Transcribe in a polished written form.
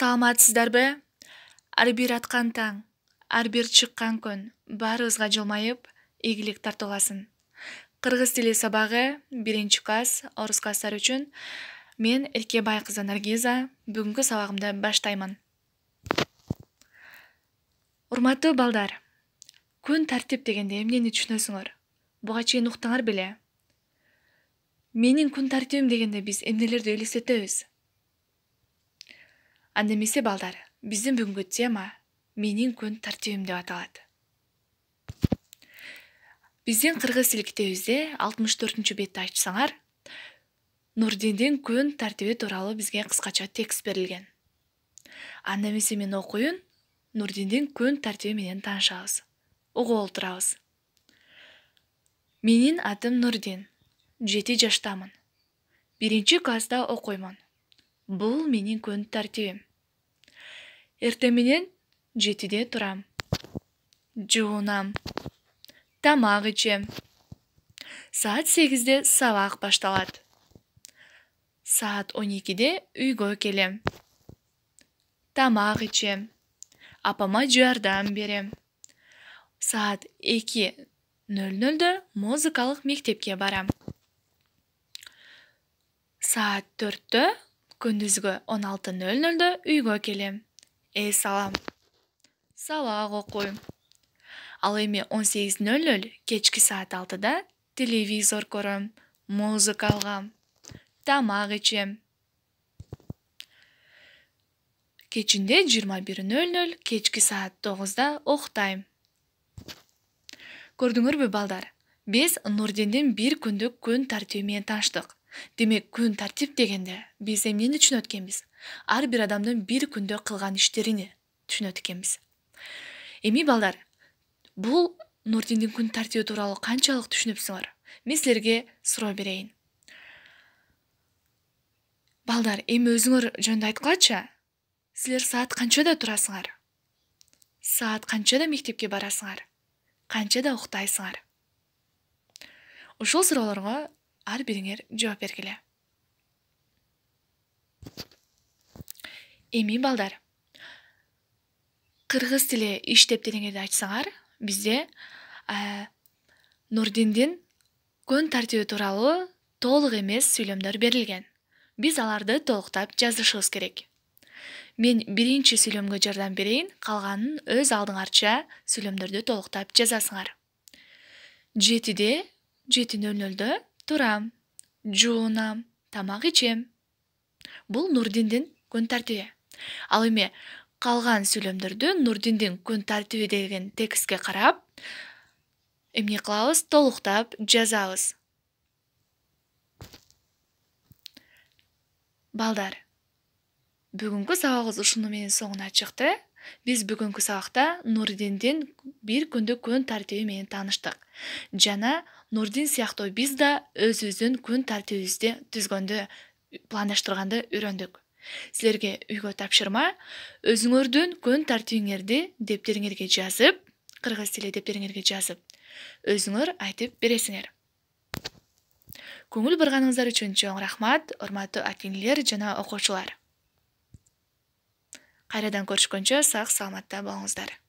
Саламатсыздарбы? Ар бир аткан таң, ар бир чыккан күн баарыбызга жылмайып, ийгилик тартууласын. Кыргыз тили сабагы 1-класс орус класстары үчүн мен Эркебай кызы Наргиза бүгүнкү сабагымды баштаймын. Урматтуу балдар, күн тартип дегенде эмнени түшүнөсүңөр? Буга чейин уктуңар беле? Менин күн тартибим дегенде биз эмнелерди элестетебиз? Анда эмесе балдар, биздин бүгүнкү тема менин күн тартибим деп аталат. Биздин кыргыз тил китебибизде 64-бетти ачсаңар, Нурдиндин күн тартиби тууралуу бизге кыскача текст берилген. Анда эмесе мен окуйун, Нурдиндин күн тартиби менен таанышабыз. Угуп олтурабыз. Менин атым Нурдин. 7 жаштамын. 1-класста окуймун. Бул менин күн тартибим. Эртең менен 7-де турам. Жуунам. Тамак ичем. Саат 8-де сабак башталат. Саат 12-де үйгө келем. Тамак ичем. Апама жардам берем. Саат 2:00-дө музыкалык мектепке барам. Саат 4-тө күндүзгө 16:00-дө үйгө келем. Салам. Сабак окуйм. Ал эми 18:00 кечки саат 6-да телевизор көрөм, музыка алгам, тамак ичем. Кечинде 21:00 кечки саат 9-да уктайм. Көрдүңөрбү балдар? Биз Нурдиндин бир күндүк күн тартиби менен тааныштык. Демек, күн тартип дегенде биз эмнени түшүнөт экенбиз? Ар бир адамдын бир күндө кылган иштерини түшүнөт экенбиз. Эми балдар, бул Нурдиндин күн тартиби тууралуу канчалык түшүнүпсүңөр? Мен силерге суроо берейин. Балдар, эми өзүңөр жөнүндө айткылачы? Силер саат канчада турасыңар? Саат канчада мектепке барасыңар? Канчада уктайсыңар? Ушул суроолорго ар бириңер жооп бергиле. Эми балдар, кыргыз тили иштеп дегенди айтсаңар, бизде Нурдиндин күн тартиби тууралуу толук эмес сүйлөмдөр берилген. Биз аларды толуктап жазышыбыз керек. Мен биринчи сүйлөмгө жардам берейин, калганын өз алдыңарча сүйлөмдөрдү толуктап жазасыңар. 7:00-дө турам, жуунам, тамак ичем. Бул Нурдиндин күн тартиби. Ал эми калган сүйлөмдөрдү Нурдиндин күн тартиби деген текстке карап, эмне кылабыз? Толуктап жазабыз. Балдар, бүгүнкү сабагыбыз ушуну менен соңуна чыкты. Биз бүгүнкү сабакта Нурдиндин бир күндүк күн тартиби менен тааныштык. Жана Нурдин сыяктуу биз да өзүбүздүн күн тартибибизди түзгөндө, пландаштырганды үйрөндүк. Силерге үйгө тапшырма, өзүңөрдүн күн тартибиңерди дептериңерге жазып, кыргыз тили дептериңерге жазып, өзүңөр айтып бересиңер. Көңүл бурганыңыздар үчүн чоң рахмат, урматтуу акиңилер жана окуучулар. Кайрадан көрүшкөнчө сак саламатта болуңуздар.